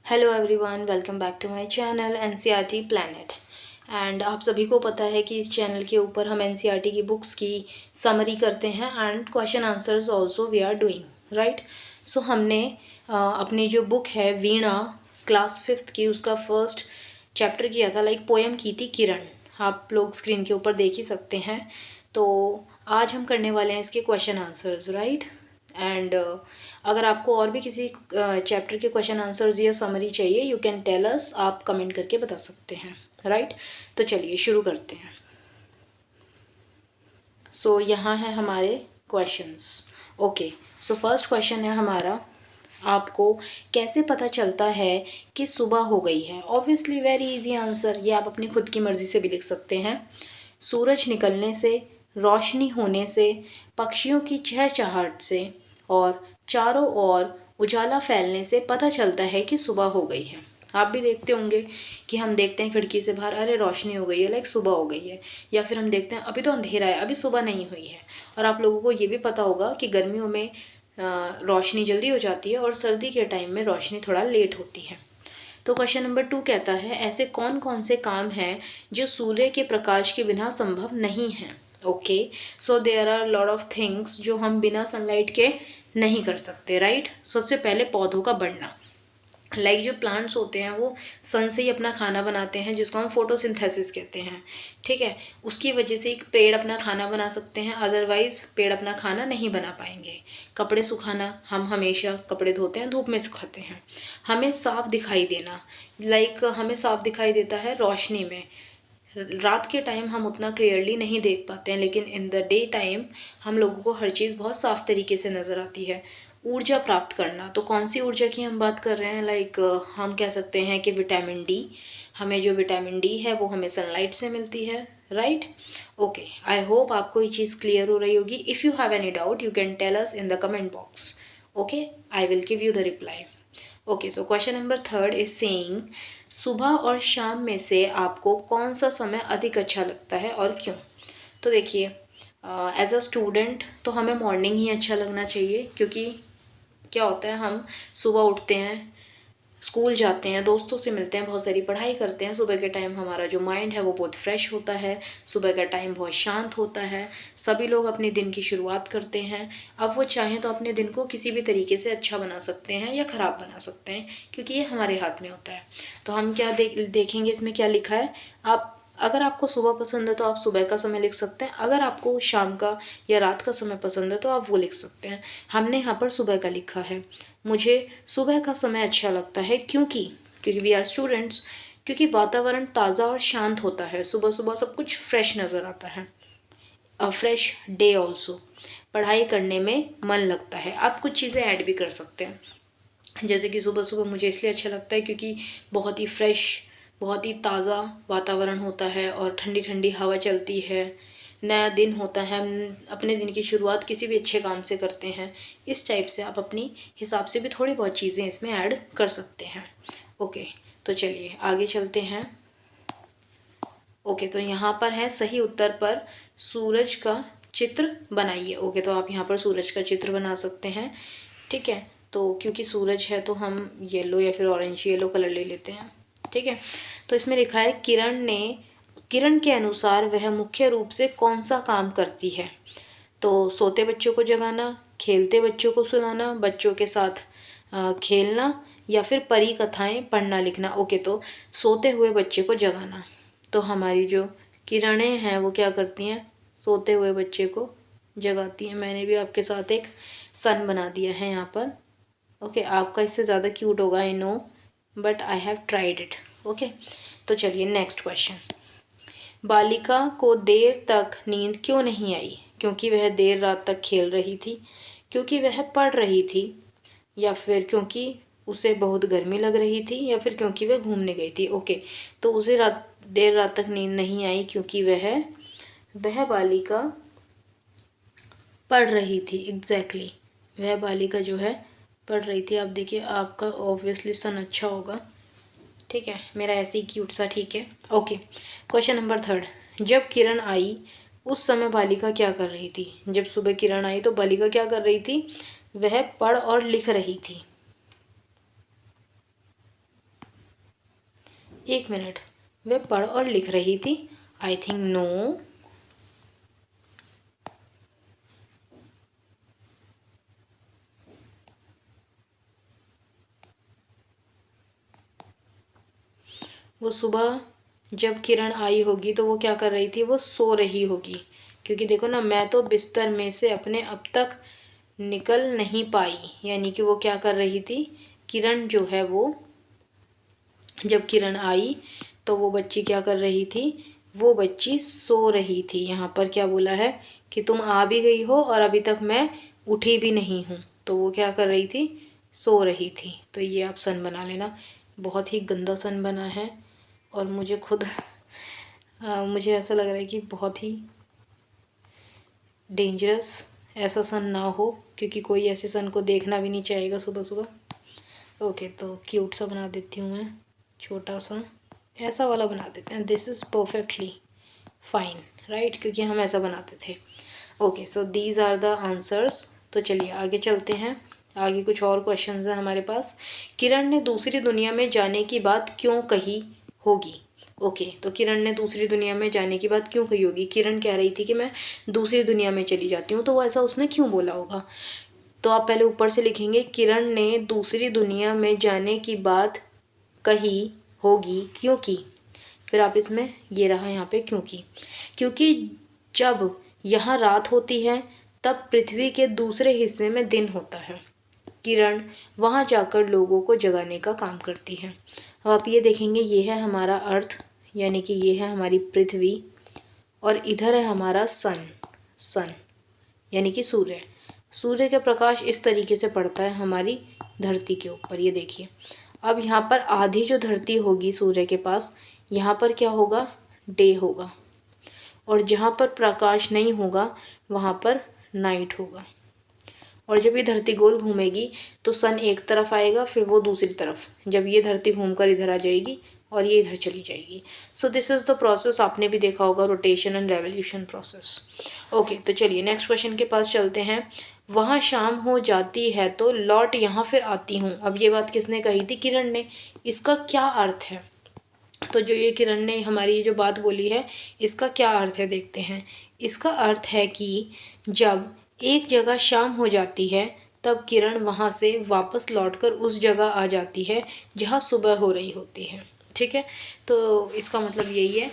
Hello everyone, welcome back to my channel NCERT planet. And आप सभी को पता है कि इस चैनल के ऊपर हम एनसीईआरटी की बुक्स की समरी करते हैं and question answers also we are doing right. So हमने अपनी जो बुक है वीणा क्लास 5th की उसका फर्स्ट चैप्टर किया था, लाइक पोएम की थी किरण। आप लोग स्क्रीन के ऊपर देख ही सकते हैं। तो आज हम करने वाले हैं इसके क्वेश्चन आंसर्स राइट। एंड अगर आपको और भी किसी चैप्टर के क्वेश्चन आंसर्स या समरी चाहिए यू कैन टेल अस, आप कमेंट करके बता सकते हैं राइट। तो चलिए शुरू करते हैं। सो यहाँ है हमारे questions. Okay, so first question है हमारा, आपको कैसे पता चलता है कि सुबह हो गई है। ऑब्वियसली वेरी इजी आंसर, ये आप अपनी खुद की मर्ज़ी से भी लिख सकते हैं। सूरज निकलने से, रोशनी होने से, पक्षियों की चहचहाहट से और चारों ओर उजाला फैलने से पता चलता है कि सुबह हो गई है। आप भी देखते होंगे कि हम देखते हैं खिड़की से बाहर, अरे रोशनी हो गई है, लाइक सुबह हो गई है। या फिर हम देखते हैं अभी तो अंधेरा है, अभी सुबह नहीं हुई है। और आप लोगों को ये भी पता होगा कि गर्मियों में रोशनी जल्दी हो जाती है और सर्दी के टाइम में रोशनी थोड़ा लेट होती है। तो क्वेश्चन नंबर 2 कहता है, ऐसे कौन कौन से काम हैं जो सूर्य के प्रकाश के बिना संभव नहीं हैं। Okay, so there are lot of things जो हम बिना सनलाइट के नहीं कर सकते राइट। सबसे पहले पौधों का बढ़ना, लाइक जो प्लांट्स होते हैं वो सन से ही अपना खाना बनाते हैं, जिसको हम फोटोसिंथेसिस कहते हैं। ठीक है, उसकी वजह से एक पेड़ अपना खाना बना सकते हैं, अदरवाइज पेड़ अपना खाना नहीं बना पाएंगे। कपड़े सुखाना, हम हमेशा कपड़े धोते हैं, धूप में सुखाते हैं। हमें साफ दिखाई देना, लाइक हमें साफ दिखाई देता है रोशनी में। रात के टाइम हम उतना क्लियरली नहीं देख पाते हैं, लेकिन इन द डे टाइम हम लोगों को हर चीज़ बहुत साफ तरीके से नज़र आती है। ऊर्जा प्राप्त करना, तो कौन सी ऊर्जा की हम बात कर रहे हैं, लाइक हम कह सकते हैं कि विटामिन डी। हमें जो विटामिन डी है वो हमें सनलाइट से मिलती है राइट। ओके, आई होप आपको ये चीज़ क्लियर हो रही होगी। If you have any doubt you can tell us in the comment box. Okay, I will give you the reply. Okay, so question number 3 is saying, सुबह और शाम में से आपको कौन सा समय अधिक अच्छा लगता है और क्यों। तो देखिए, एज अ स्टूडेंट तो हमें मॉर्निंग ही अच्छा लगना चाहिए, क्योंकि क्या होता है, हम सुबह उठते हैं, स्कूल जाते हैं, दोस्तों से मिलते हैं, बहुत सारी पढ़ाई करते हैं। सुबह के टाइम हमारा जो माइंड है वो बहुत फ्रेश होता है, सुबह का टाइम बहुत शांत होता है। सभी लोग अपने दिन की शुरुआत करते हैं। अब वो चाहें तो अपने दिन को किसी भी तरीके से अच्छा बना सकते हैं या ख़राब बना सकते हैं, क्योंकि ये हमारे हाथ में होता है। तो हम क्या देखेंगे इसमें क्या लिखा है। आप अगर आपको सुबह पसंद है तो आप सुबह का समय लिख सकते हैं, अगर आपको शाम का या रात का समय पसंद है तो आप वो लिख सकते हैं। हमने यहाँ पर सुबह का लिखा है। मुझे सुबह का समय अच्छा लगता है क्योंकि वी आर स्टूडेंट्स, क्योंकि वातावरण ताज़ा और शांत होता है। सुबह सुबह सब कुछ फ्रेश नज़र आता है, अ फ्रेश डे ऑल्सो। पढ़ाई करने में मन लगता है। आप कुछ चीज़ें ऐड भी कर सकते हैं, जैसे कि सुबह सुबह मुझे इसलिए अच्छा लगता है क्योंकि बहुत ही फ्रेश, बहुत ही ताज़ा वातावरण होता है और ठंडी ठंडी हवा चलती है। नया दिन होता है, हम अपने दिन की शुरुआत किसी भी अच्छे काम से करते हैं। इस टाइप से आप अपनी हिसाब से भी थोड़ी बहुत चीज़ें इसमें ऐड कर सकते हैं। ओके, तो चलिए आगे चलते हैं। ओके, तो यहाँ पर है सही उत्तर पर सूरज का चित्र बनाइए। ओके, तो आप यहाँ पर सूरज का चित्र बना सकते हैं। ठीक है, तो क्योंकि सूरज है तो हम येलो या फिर ऑरेंज येलो कलर ले लेते हैं। ठीक है, तो इसमें लिखा है किरण के अनुसार वह मुख्य रूप से कौन सा काम करती है। तो सोते बच्चों को जगाना, खेलते बच्चों को सुलाना, बच्चों के साथ खेलना, या फिर परी कथाएं पढ़ना लिखना। ओके, तो सोते हुए बच्चे को जगाना। तो हमारी जो किरणें हैं वो क्या करती हैं, सोते हुए बच्चे को जगाती हैं। मैंने भी आपके साथ एक सन बना दिया है यहाँ पर। ओके, आपका इससे ज़्यादा क्यूट होगा I know, but I have tried it. Okay, तो चलिए नेक्स्ट क्वेश्चन। बालिका को देर तक नींद क्यों नहीं आई। क्योंकि वह देर रात तक खेल रही थी, क्योंकि वह पढ़ रही थी, या फिर क्योंकि उसे बहुत गर्मी लग रही थी, या फिर क्योंकि वह घूमने गई थी। ओके, तो उसे देर रात तक नींद नहीं आई क्योंकि वह बालिका पढ़ रही थी। एग्जैक्टली, वह बालिका जो है पढ़ रही थी। आप देखिए, आपका ऑब्वियसली सन अच्छा होगा। ठीक है, मेरा ऐसे ही क्यूट सा। ठीक है, ओके। क्वेश्चन नंबर 3, जब किरण आई उस समय बालिका क्या कर रही थी। जब सुबह किरण आई तो बालिका क्या कर रही थी, वह पढ़ और लिख रही थी। एक मिनट, वे पढ़ और लिख रही थी? I think no. वो सुबह जब किरण आई होगी तो वो क्या कर रही थी? वो सो रही होगी, क्योंकि देखो ना, मैं तो बिस्तर में से अपने अब तक निकल नहीं पाई, यानी कि वो क्या कर रही थी? किरण जो है वो, जब किरण आई तो वो बच्ची क्या कर रही थी? वो बच्ची सो रही थी। यहाँ पर क्या बोला है कि तुम आ भी गई हो और अभी तक मैं उठी भी नहीं हूँ। तो वो क्या कर रही थी? सो रही थी। तो ये आप सन बना लेना। बहुत ही गंदा सन बना है और मुझे खुद मुझे ऐसा लग रहा है कि बहुत ही डेंजरस ऐसा सन ना हो, क्योंकि कोई ऐसे सन को देखना भी नहीं चाहेगा सुबह सुबह। ओके, तो क्यूट सा बना देती हूँ मैं, छोटा सा ऐसा वाला बना देते हैं। This is perfectly fine, right, क्योंकि हम ऐसा बनाते थे। Okay, so these are the answers. तो चलिए आगे चलते हैं। आगे कुछ और क्वेश्चंस हैं हमारे पास। किरण ने दूसरी दुनिया में जाने की बात क्यों कही होगी? ओके, तो किरण ने दूसरी दुनिया में जाने की बात क्यों कही होगी? किरण कह रही थी कि मैं दूसरी दुनिया में चली जाती हूँ, तो वो ऐसा उसने क्यों बोला होगा? तो आप पहले ऊपर से लिखेंगे, किरण ने दूसरी दुनिया में जाने की बात कही होगी क्योंकि, फिर आप इसमें ये रहा यहाँ पे क्योंकि जब यहाँ रात होती है तब पृथ्वी के दूसरे हिस्से में दिन होता है। किरण वहाँ जाकर लोगों को जगाने का काम करती है। अब आप ये देखेंगे, ये है हमारा अर्थ, यानी कि ये है हमारी पृथ्वी, और इधर है हमारा सन यानी कि सूर्य। सूर्य का प्रकाश इस तरीके से पड़ता है हमारी धरती के ऊपर। ये देखिए, अब यहाँ पर आधी जो धरती होगी सूर्य के पास, यहाँ पर क्या होगा? डे होगा, और जहाँ पर प्रकाश नहीं होगा वहाँ पर नाइट होगा। और जब ये धरती गोल घूमेगी तो सन एक तरफ आएगा, फिर वो दूसरी तरफ, जब ये धरती घूमकर इधर आ जाएगी और ये इधर चली जाएगी। So this is the process. आपने भी देखा होगा, rotation and revolution process. Okay, तो चलिए नेक्स्ट क्वेश्चन के पास चलते हैं। वहाँ शाम हो जाती है तो लौट यहाँ फिर आती हूँ। अब ये बात किसने कही थी? किरण ने। इसका क्या अर्थ है? तो जो ये किरण ने हमारी जो बात बोली है, इसका क्या अर्थ है देखते हैं। इसका अर्थ है कि जब एक जगह शाम हो जाती है तब किरण वहाँ से वापस लौटकर उस जगह आ जाती है जहाँ सुबह हो रही होती है। ठीक है, तो इसका मतलब यही है,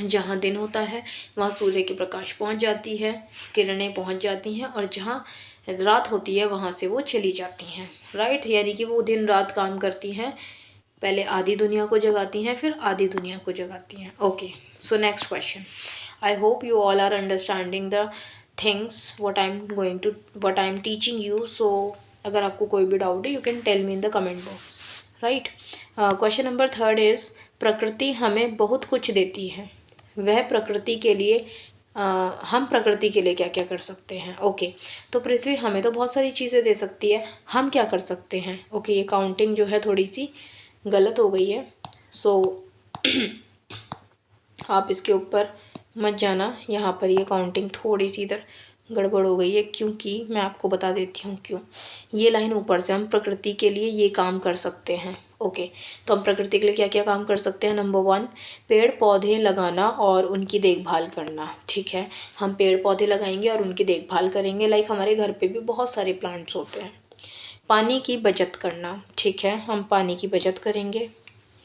जहाँ दिन होता है वहाँ सूर्य की प्रकाश पहुँच जाती है, किरणें पहुँच जाती हैं, और जहाँ रात होती है वहाँ से वो चली जाती हैं। राइट, यानी कि वो दिन रात काम करती हैं, पहले आधी दुनिया को जगाती हैं, फिर आधी दुनिया को जगाती हैं। Okay, so next question. I hope you all are understanding the things what I am teaching you. So अगर आपको कोई भी डाउट है, you can tell me in the comment box. Right, question number 3 is, प्रकृति हमें बहुत कुछ देती है, वह प्रकृति के लिए हम प्रकृति के लिए क्या क्या कर सकते हैं? ओके, तो पृथ्वी हमें तो बहुत सारी चीज़ें दे सकती है, हम क्या कर सकते हैं? ओके, ये काउंटिंग जो है थोड़ी सी गलत हो गई है, सो आप इसके ऊपर मत जाना। यहाँ पर ये काउंटिंग थोड़ी सी इधर गड़बड़ हो गई है, क्योंकि मैं आपको बता देती हूँ क्यों। ये लाइन ऊपर से, हम प्रकृति के लिए ये काम कर सकते हैं। ओके, तो हम प्रकृति के लिए क्या क्या काम कर सकते हैं? नंबर 1, पेड़ पौधे लगाना और उनकी देखभाल करना। ठीक है, हम पेड़ पौधे लगाएंगे और उनकी देखभाल करेंगे। लाइक हमारे घर पे भी बहुत सारे प्लांट्स होते हैं। पानी की बचत करना। ठीक है, हम पानी की बचत करेंगे,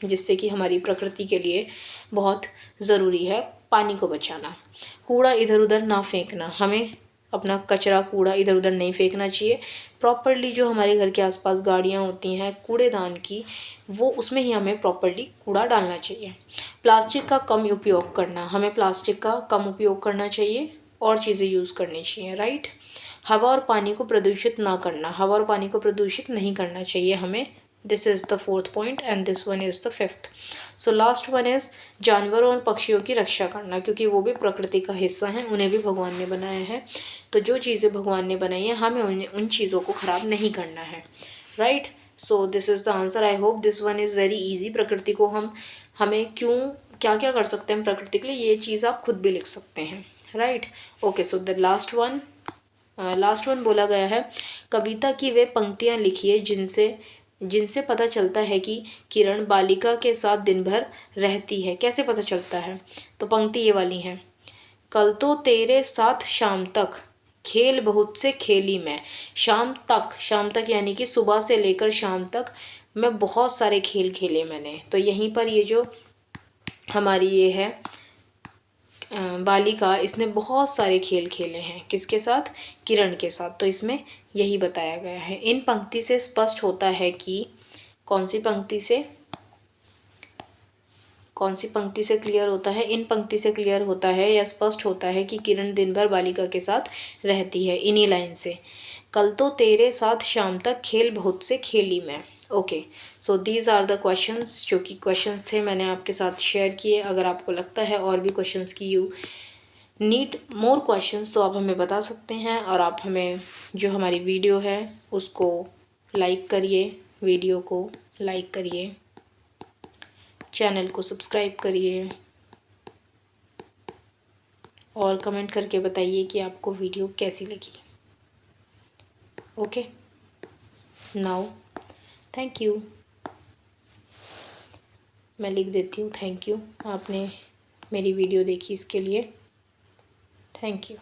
जिससे कि हमारी प्रकृति के लिए बहुत ज़रूरी है पानी को बचाना। कूड़ा इधर उधर ना फेंकना, हमें अपना कचरा कूड़ा इधर उधर नहीं फेंकना चाहिए। प्रॉपरली जो हमारे घर के आसपास गाड़ियाँ होती हैं कूड़ेदान की, वो उसमें ही हमें प्रॉपरली कूड़ा डालना चाहिए। प्लास्टिक का कम उपयोग करना, हमें प्लास्टिक का कम उपयोग करना चाहिए और चीज़ें यूज़ करनी चाहिए। राइट, हवा और पानी को प्रदूषित ना करना, हवा और पानी को प्रदूषित नहीं करना चाहिए हमें। This is the 4th point and this one is the 5th। So last one is जानवरों और पक्षियों की रक्षा करना, क्योंकि वो भी प्रकृति का हिस्सा हैं, उन्हें भी भगवान ने बनाया है। तो जो चीज़ें भगवान ने बनाई हैं, हमें उन चीज़ों को ख़राब नहीं करना है। Right, so this is the answer. I hope this one is very easy. प्रकृति को हमें क्यों क्या क्या कर सकते हैं प्रकृति के लिए, ये चीज़ आप खुद भी लिख सकते हैं। Right, okay, so the last one बोला गया है, कविता की वे पंक्तियाँ लिखिए जिनसे जिनसे पता चलता है कि किरण बालिका के साथ दिन भर रहती है। कैसे पता चलता है? तो पंक्ति ये वाली है, कल तो तेरे साथ शाम तक खेल बहुत से खेली मैं। शाम तक यानी कि सुबह से लेकर शाम तक मैं बहुत सारे खेल खेले मैंने। तो यहीं पर ये जो हमारी ये है बालिका, इसने बहुत सारे खेल खेले हैं। किसके साथ? किरण के साथ। तो इसमें यही बताया गया है। इन पंक्ति से स्पष्ट होता है कि कौन सी पंक्ति से क्लियर होता है? इन पंक्ति से क्लियर होता है या स्पष्ट होता है कि किरण दिन भर बालिका के साथ रहती है। इन्हीं लाइन से, कल तो तेरे साथ शाम तक खेल बहुत से खेली मैं। Okay, so these are the questions, जो कि क्वेश्चंस थे मैंने आपके साथ शेयर किए। अगर आपको लगता है और भी क्वेश्चंस की यू नीड मोर क्वेश्चंस तो आप हमें बता सकते हैं। और आप हमें जो हमारी वीडियो है उसको लाइक करिए, वीडियो को लाइक करिए, चैनल को सब्सक्राइब करिए और कमेंट करके बताइए कि आपको वीडियो कैसी लगी। Okay, now thank you. मैं लिख देती हूँ थैंक यू, आपने मेरी वीडियो देखी इसके लिए। Thank you.